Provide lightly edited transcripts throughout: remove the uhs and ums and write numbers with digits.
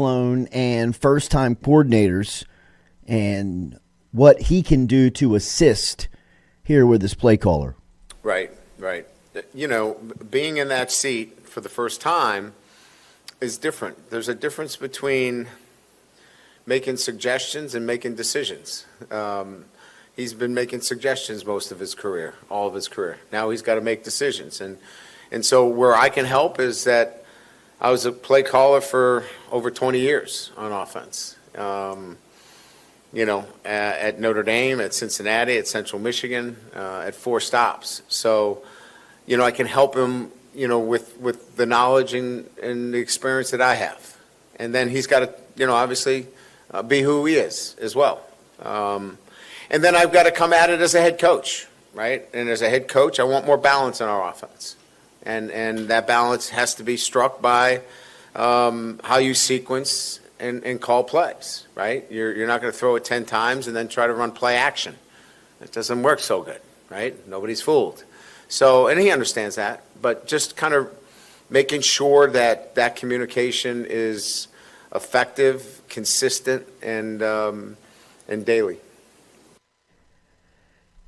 Sloan and first-time coordinators and what he can do to assist here with this play caller. Right. You know, being in that seat for the first time is different. There's a difference between making suggestions and making decisions. He's been making suggestions most of his career, all of his career. Now he's got to make decisions. And so where I can help is that I was a play caller for over 20 years on offense. You know, at Notre Dame, at Cincinnati, at Central Michigan, at 4 stops. So, you know, I can help him, you know, with the knowledge and the experience that I have. And then he's got to, you know, obviously be who he is as well. And then I've got to come at it as a head coach, right? And as a head coach, I want more balance in our offense. And that balance has to be struck by how you sequence and call plays, right? You're not going to throw it 10 times and then try to run play action. It doesn't work so good, right? Nobody's fooled. So, and he understands that, but just kind of making sure that that communication is effective, consistent, and daily.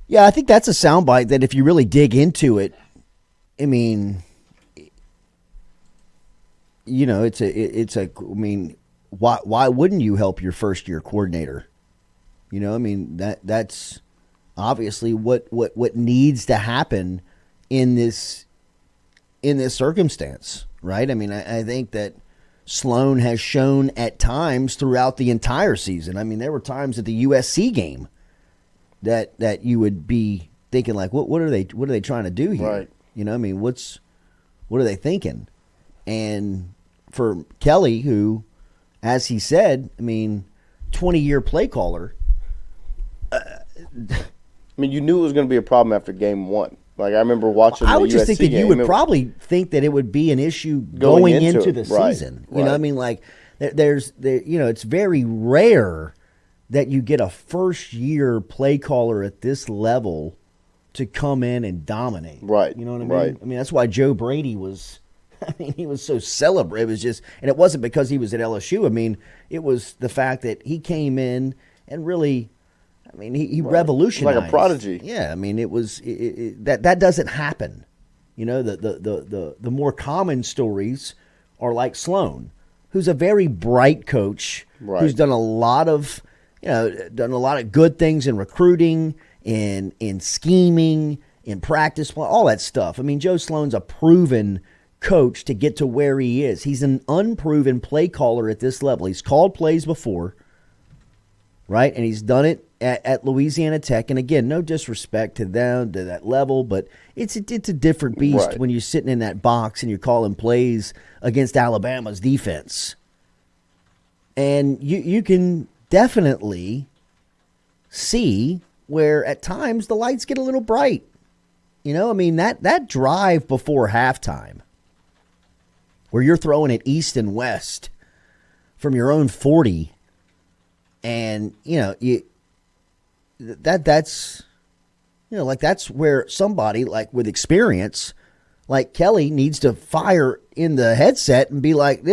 Yeah, I think that's a soundbite that if you really dig into it, I mean, you know, I mean, why wouldn't you help your first year coordinator? You know, I mean, that's obviously what needs to happen in this circumstance, right? I mean, I think that Sloan has shown at times throughout the entire season. I mean, there were times at the USC game that you would be thinking like, what are they trying to do here? Right. You know, I mean, what are they thinking? And for Kelly, who, as he said, I mean, 20-year play caller. I mean, you knew it was going to be a problem after game 1. Like, I remember watching the USC game. I would just think that you would probably think that it would be an issue going into the season. You know, I mean, like, you know, it's very rare that you get a first-year play caller at this level to come in and dominate. Right. You know what I mean? Right. I mean, that's why Joe Brady was, I mean, he was so celebrated. It was just, and it wasn't because he was at LSU. I mean, it was the fact that he came in and really, I mean, he revolutionized. Like a prodigy. Yeah, I mean, it was that doesn't happen. You know, the more common stories are like Sloan, who's a very bright coach, who's done a lot of, you know, good things in recruiting, in scheming, in practice, all that stuff. I mean, Joe Sloan's a proven coach to get to where he is. He's an unproven play caller at this level. He's called plays before, right? And he's done it at Louisiana Tech. And again, no disrespect to them, to that level, but it's a different beast when you're sitting in that box and you're calling plays against Alabama's defense. And you can definitely see where at times the lights get a little bright. You know, I mean, that drive before halftime where you're throwing it east and west from your own 40, and, you know, that's, you know, like that's where somebody like with experience like Kelly needs to fire in the headset and be like,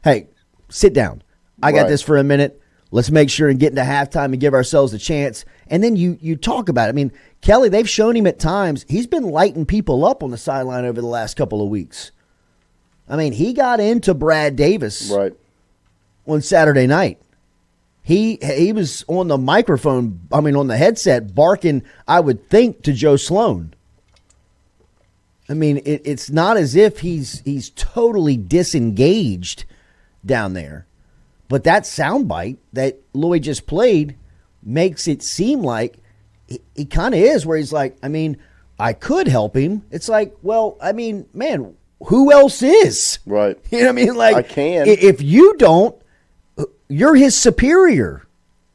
hey, sit down. I got this for a minute. Let's make sure and get into halftime and give ourselves a chance. And then you talk about it. I mean, Kelly, they've shown him at times. He's been lighting people up on the sideline over the last couple of weeks. I mean, he got into Brad Davis on Saturday night. He was on the microphone, I mean, on the headset, barking, I would think, to Joe Sloan. I mean, it's not as if he's totally disengaged down there. But that soundbite that Lloyd just played makes it seem like he kind of is, where he's like, I mean, I could help him. It's like, well, I mean, man, who else is? Right. You know what I mean? Like, I can. If you don't, you're his superior.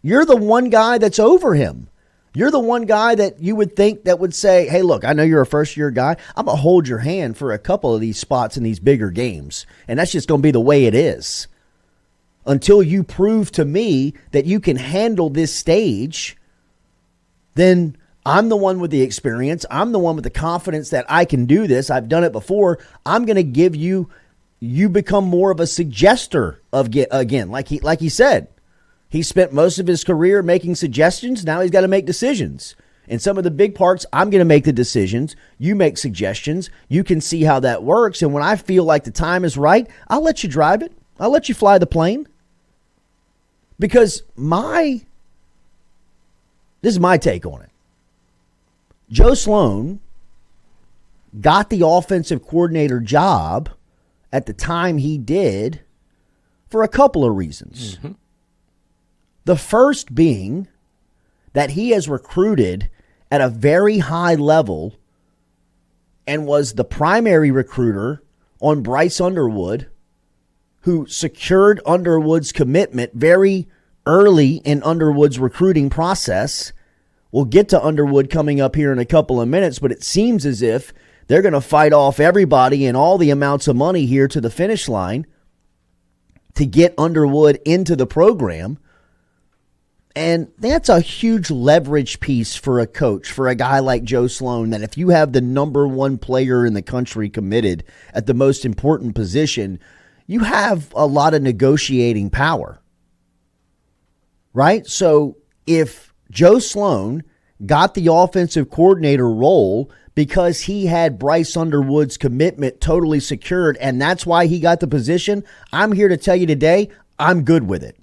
You're the one guy that's over him. You're the one guy that you would think that would say, hey, look, I know you're a first-year guy. I'm going to hold your hand for a couple of these spots in these bigger games. And that's just going to be the way it is. Until you prove to me that you can handle this stage, then I'm the one with the experience. I'm the one with the confidence that I can do this. I've done it before. I'm going to give you you become more of a suggester of again, like he said. He spent most of his career making suggestions. Now he's got to make decisions. In some of the big parts, I'm going to make the decisions. You make suggestions. You can see how that works. And when I feel like the time is right, I'll let you drive it. I'll let you fly the plane. Because this is my take on it. Joe Sloan got the offensive coordinator job at the time he did for a couple of reasons. Mm-hmm. The first being that he has recruited at a very high level and was the primary recruiter on Bryce Underwood, who secured Underwood's commitment very early in Underwood's recruiting process. We'll get to Underwood coming up here in a couple of minutes, but it seems as if they're going to fight off everybody and all the amounts of money here to the finish line to get Underwood into the program. And that's a huge leverage piece for a coach, for a guy like Joe Sloan, that if you have the number one player in the country committed at the most important position, you have a lot of negotiating power, right? So if Joe Sloan got the offensive coordinator role because he had Bryce Underwood's commitment totally secured, and that's why he got the position, I'm here to tell you today, I'm good with it.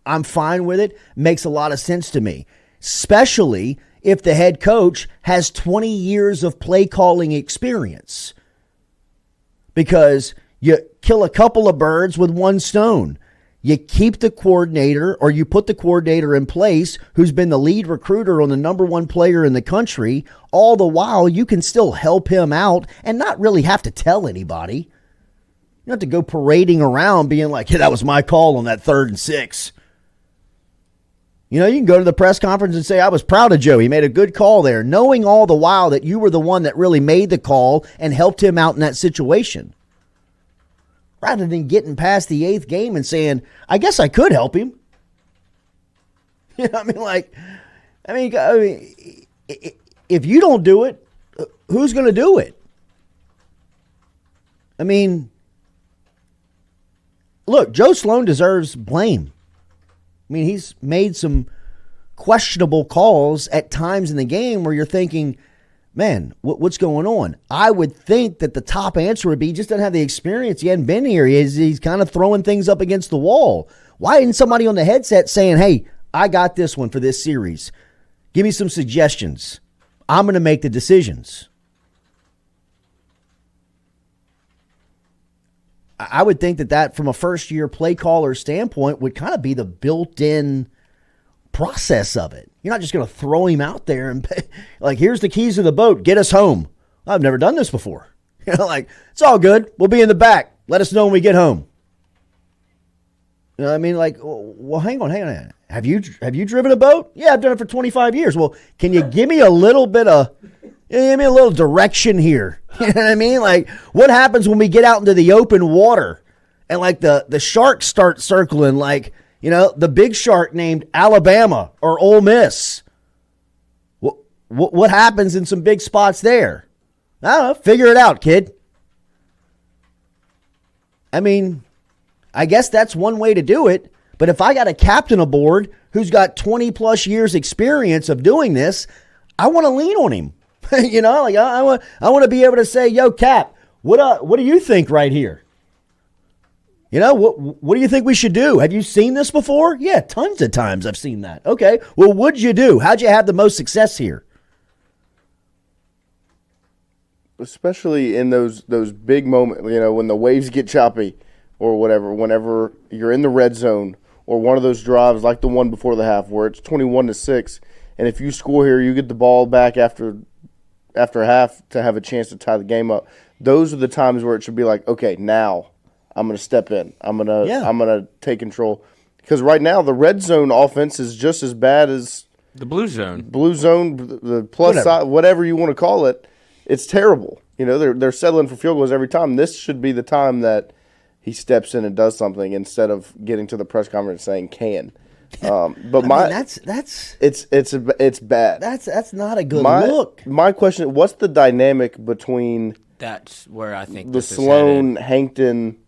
I'm fine with it. Makes a lot of sense to me, especially if the head coach has 20 years of play calling experience, because you kill a couple of birds with one stone. You keep the coordinator, or you put the coordinator in place who's been the lead recruiter on the number one player in the country. All the while, you can still help him out and not really have to tell anybody. You don't have to go parading around being like, hey, that was my call on that 3rd and 6. You know, you can go to the press conference and say, I was proud of Joe. He made a good call there, knowing all the while that you were the one that really made the call and helped him out in that situation. Rather than getting past the 8th game and saying, I guess I could help him. You know, I mean, if you don't do it, who's going to do it? I mean, look, Joe Sloan deserves blame. I mean, he's made some questionable calls at times in the game where you're thinking, man, what's going on? I would think that the top answer would be he just doesn't have the experience. He hadn't been here. He's kind of throwing things up against the wall. Why isn't somebody on the headset saying, hey, I got this one for this series. Give me some suggestions. I'm going to make the decisions. I would think that from a first-year play caller standpoint would kind of be the built-in process of it. You're not just going to throw him out there and like, here's the keys to the boat. Get us home. I've never done this before. You know, like, it's all good. We'll be in the back. Let us know when we get home. You know what I mean? Like, well, hang on. Have you driven a boat? Yeah, I've done it for 25 years. Well, can you give me a little bit of, give me a little direction here? You know what I mean? Like, what happens when we get out into the open water and like the sharks start circling, like, you know, the big shark named Alabama or Ole Miss? What happens in some big spots there? I don't know. Figure it out, kid. I mean, I guess that's one way to do it. But if I got a captain aboard who's got 20 plus years experience of doing this, I want to lean on him. You know, like I want to be able to say, yo, Cap, what do you think right here? You know, what do you think we should do? Have you seen this before? Yeah, tons of times I've seen that. Okay, well, what'd you do? How'd you have the most success here? Especially in those big moments, you know, when the waves get choppy or whatever, whenever you're in the red zone or one of those drives like the one before the half where it's 21-6, and if you score here, you get the ball back after half to have a chance to tie the game up. Those are the times where it should be like, okay, now I'm going to step in. I'm going to take control. Because right now the red zone offense is just as bad as the blue zone. Blue zone, the plus side, whatever you want to call it. It's terrible. You know, they're settling for field goals every time. This should be the time that he steps in and does something instead of getting to the press conference saying can. But it's bad. That's not a good look. My question: what's the dynamic between that's where I think the Sloan Hankton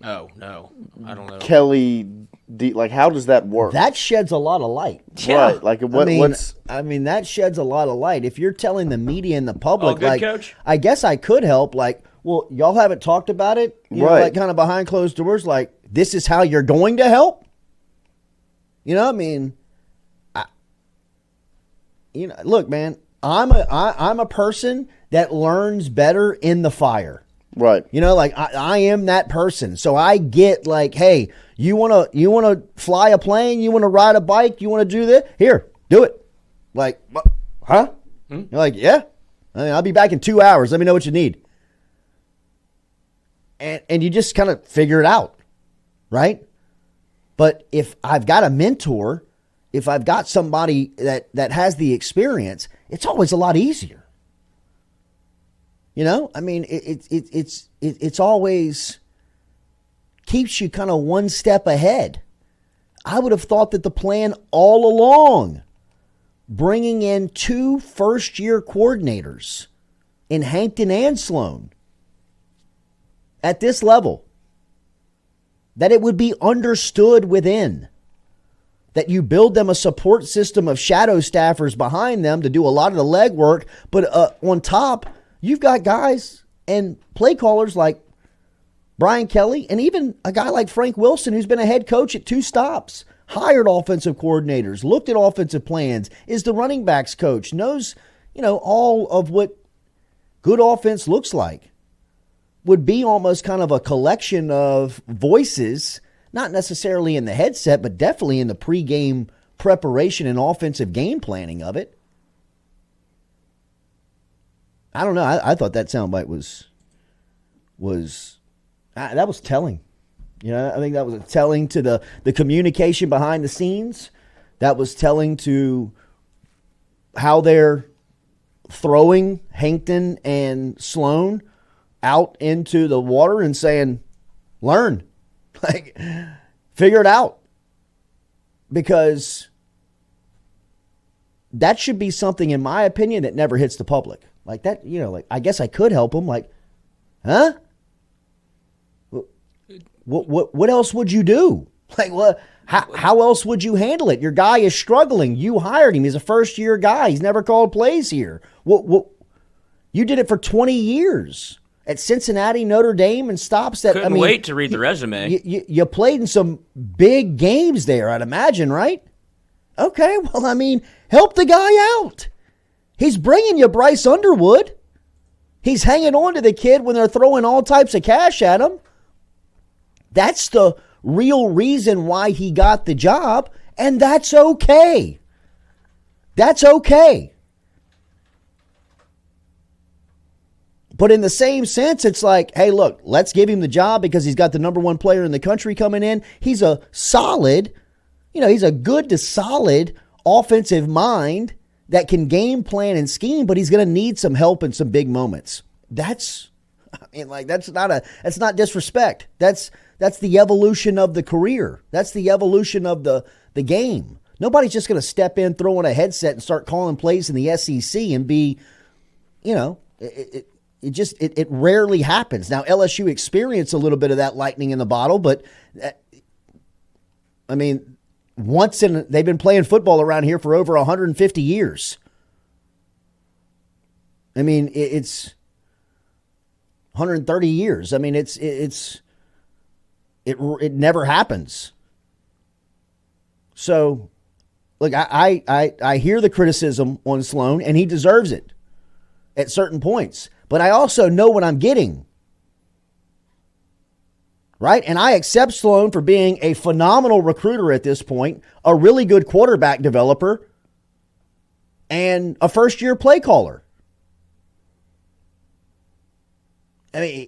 Oh, no. I don't know. Kelly, like, how does that work? That sheds a lot of light. Yeah. Right. Like, what's... I mean, that sheds a lot of light. If you're telling the media and the public, good, like, Coach? I guess I could help. Like, well, y'all haven't talked about it, you know, Right. like kind of behind closed doors. Like, this is how you're going to help. You know, I mean, look, man, I'm a person that learns better in the fire. Right. You know, like I am that person. So I get like, hey, you wanna fly a plane, you wanna ride a bike, you wanna do this? Here, do it. Like, huh? You're like, yeah. I mean, I'll be back in 2 hours. Let me know what you need. And you just kind of figure it out, right? But if I've got a mentor, if I've got somebody that has the experience, it's always a lot easier. You know, I mean, it's always keeps you kind of one step ahead. I would have thought that the plan all along, bringing in 2 first-year coordinators in Hankton and Sloan at this level, that it would be understood within, that you build them a support system of shadow staffers behind them to do a lot of the legwork, but on top, you've got guys and play callers like Brian Kelly and even a guy like Frank Wilson, who's been a head coach at 2 stops, hired offensive coordinators, looked at offensive plans, is the running backs coach, knows, you know, all of what good offense looks like. Would be almost kind of a collection of voices, not necessarily in the headset, but definitely in the pregame preparation and offensive game planning of it. I don't know. I thought that soundbite was that was telling. You know, I think that was telling to the communication behind the scenes. That was telling to how they're throwing Hankton and Sloan out into the water and saying, learn, like, figure it out. Because that should be something, in my opinion, that never hits the public. Like that, you know, like, I guess I could help them. Like, huh? What else would you do? Like, what? How else would you handle it? Your guy is struggling. You hired him. He's a first-year guy. He's never called plays here. What? You did it for 20 years at Cincinnati, Notre Dame, and stops that. Couldn't wait to read the resume. You played in some big games there, I'd imagine, right? Okay, well, I mean, help the guy out. He's bringing you Bryce Underwood. He's hanging on to the kid when they're throwing all types of cash at him. That's the real reason why he got the job, and that's okay. That's okay. But in the same sense, it's like, hey, look, let's give him the job because he's got the number 1 player in the country coming in. He's a solid, he's a good to solid offensive mind that can game plan and scheme, but he's going to need some help in some big moments. That's not disrespect. That's the evolution of the career. That's the evolution of the game. Nobody's just going to step in, throw on a headset, and start calling plays in the SEC and be, it rarely happens. Now, LSU experienced a little bit of that lightning in the bottle, but I mean, they've been playing football around here for over 150 years. I mean, it's 130 years. I mean, it never happens. So, look, I hear the criticism on Sloan, and he deserves it at certain points. But I also know what I'm getting. Right? And I accept Sloan for being a phenomenal recruiter at this point, a really good quarterback developer, and a first-year play caller. I mean,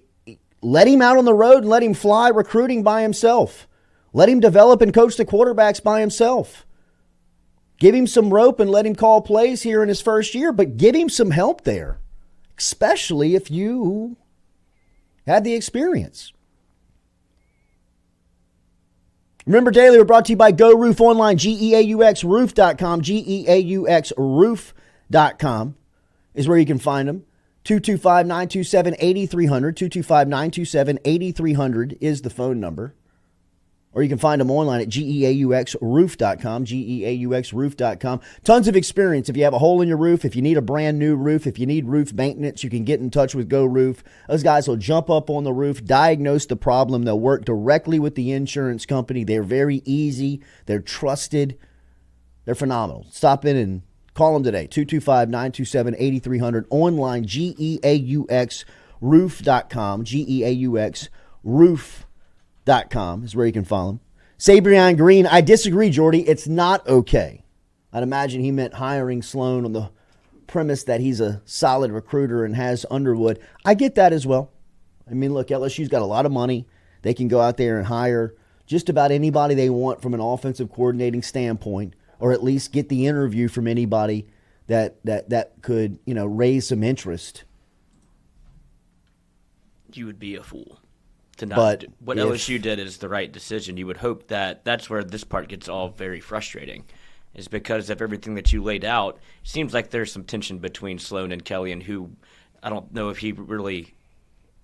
let him out on the road and let him fly recruiting by himself. Let him develop and coach the quarterbacks by himself. Give him some rope and let him call plays here in his first year, but give him some help there, especially if you had the experience. Remember, Daily, we're brought to you by Go Roof Online, GEAUXRoof.com. GEAUXRoof.com is where you can find them. 225-927-8300. 225-927-8300 is the phone number. Or you can find them online at geauxroof.com, geauxroof.com. Tons of experience. If you have a hole in your roof, if you need a brand new roof, if you need roof maintenance, you can get in touch with Go Roof. Those guys will jump up on the roof, diagnose the problem. They'll work directly with the insurance company. They're very easy. They're trusted. They're phenomenal. Stop in and call them today, 225-927-8300. Online, geauxroof.com, geauxroof.com is where you can follow him. Sabrion Green, I disagree, Jordy. It's not okay. I'd imagine he meant hiring Sloan on the premise that he's a solid recruiter and has Underwood. I get that as well. I mean, look, LSU's got a lot of money. They can go out there and hire just about anybody they want from an offensive coordinating standpoint, or at least get the interview from anybody that could, raise some interest. You would be a fool to not do. What LSU did is the right decision. You would hope that that's where this part gets all very frustrating, is because of everything that you laid out. It seems like there's some tension between Sloan and Kelly, and who I don't know if he really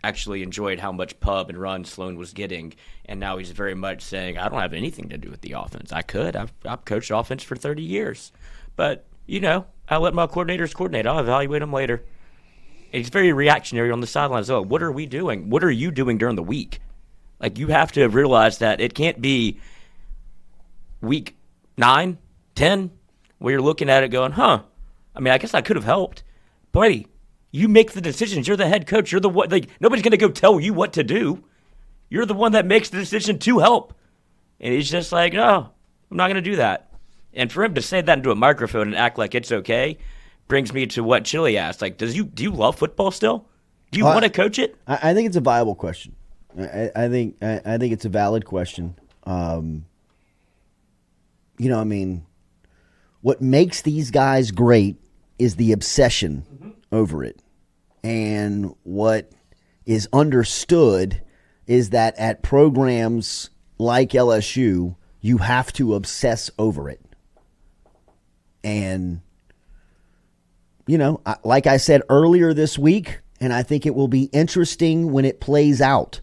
actually enjoyed how much pub and run Sloan was getting, and now he's very much saying, I don't have anything to do with the offense. I could. I've coached offense for 30 years. But, I'll let my coordinators coordinate. I'll evaluate them later. He's very reactionary on the sidelines. Oh, what are we doing? What are you doing during the week? Like, you have to realize that it can't be week 9, 10, where you're looking at it going, I mean, I guess I could have helped. Buddy, you make the decisions. You're the head coach. You're the one. Like, nobody's going to go tell you what to do. You're the one that makes the decision to help. And he's just like, no, I'm not going to do that. And for him to say that into a microphone and act like it's okay brings me to what Chili asked. Like, do you love football still? Do you want to coach it? I think it's a viable question. I think it's a valid question. What makes these guys great is the obsession over it. And what is understood is that at programs like LSU, you have to obsess over it. And like I said earlier this week, and I think it will be interesting when it plays out.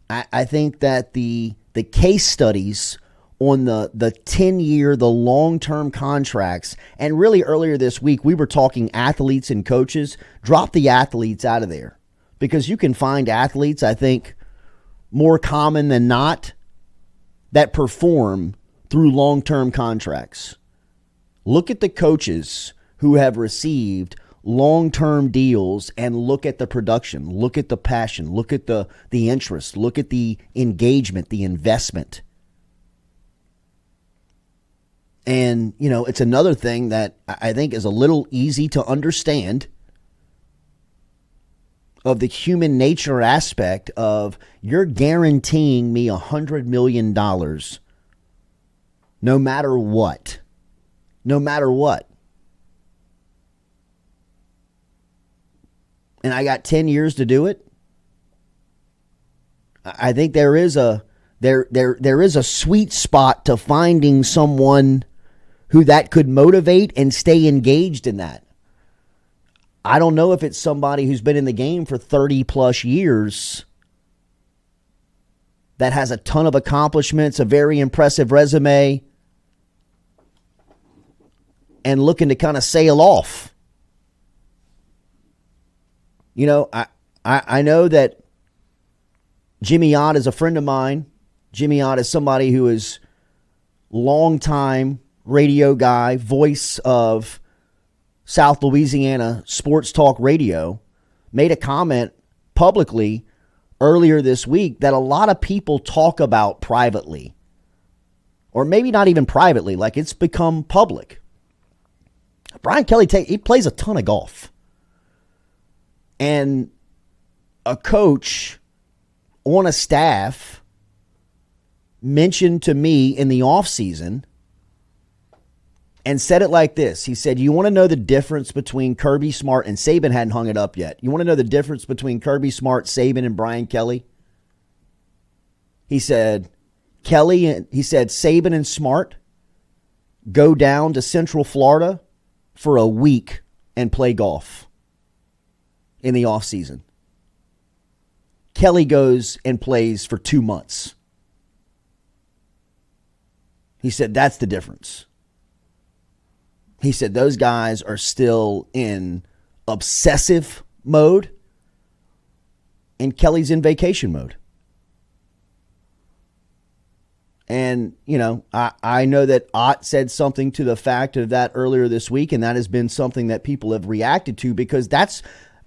I think that the case studies on the 10-year, the long-term contracts, and really earlier this week we were talking athletes and coaches. Drop the athletes out of there, because you can find athletes, I think, more common than not, that perform through long-term contracts. Look at the coaches who have received long-term deals and look at the production, look at the passion, look at the interest, look at the engagement, the investment. And, it's another thing that I think is a little easy to understand of the human nature aspect of, you're guaranteeing me $100 million no matter what. No matter what. And I got 10 years to do it. I think there is a sweet spot to finding someone who that could motivate and stay engaged in that. I don't know if it's somebody who's been in the game for 30 plus years that has a ton of accomplishments, a very impressive resume, and looking to kind of sail off. I know that Jimmy Ott is a friend of mine. Jimmy Ott is somebody who is longtime radio guy, voice of South Louisiana sports talk radio, made a comment publicly earlier this week that a lot of people talk about privately, or maybe not even privately, like it's become public. Brian Kelly, he plays a ton of golf. And a coach on a staff mentioned to me in the offseason and said it like this. He said, you want to know the difference between Kirby Smart, and Saban hadn't hung it up yet. You want to know the difference between Kirby Smart, Saban, and Brian Kelly? He said, Saban and Smart go down to Central Florida for a week and play golf. in the offseason. Kelly goes and plays for 2 months. He said that's the difference. He said those guys are still in obsessive mode, and Kelly's in vacation mode. And, I know that Ott said something to the fact of that earlier this week, and that has been something that people have reacted to because that's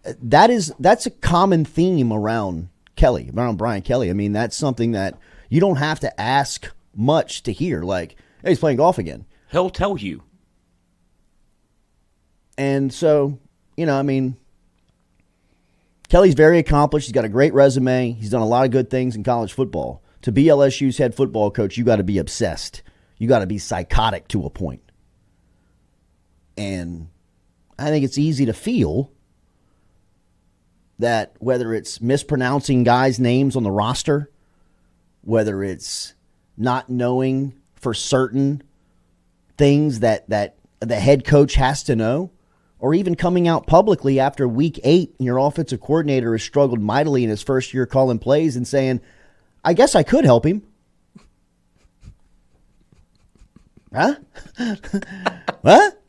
a common theme around Kelly, around Brian Kelly. I mean, that's something that you don't have to ask much to hear. Like, hey, he's playing golf again. He'll tell you. And so, Kelly's very accomplished. He's got a great resume. He's done a lot of good things in college football. To be LSU's head football coach, you got to be obsessed. You got to be psychotic to a point. And I think it's easy to feel that whether it's mispronouncing guys' names on the roster, whether it's not knowing for certain things that the head coach has to know, or even coming out publicly after week 8 and your offensive coordinator has struggled mightily in his first year calling plays and saying, I guess I could help him. Huh? What?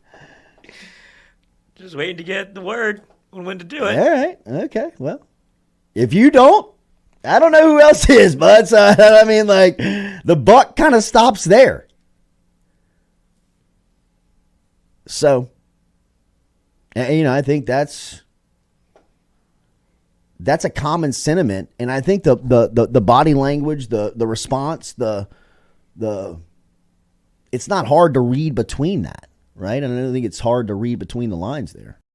Just waiting to get the word on when to do it. All right. Okay. Well, if you don't, I don't know who else is, bud. So, I mean, like, the buck kind of stops there. So, I think that's a common sentiment, and I think the body language, the response, it's not hard to read between that, right? And I don't think it's hard to read between the lines there.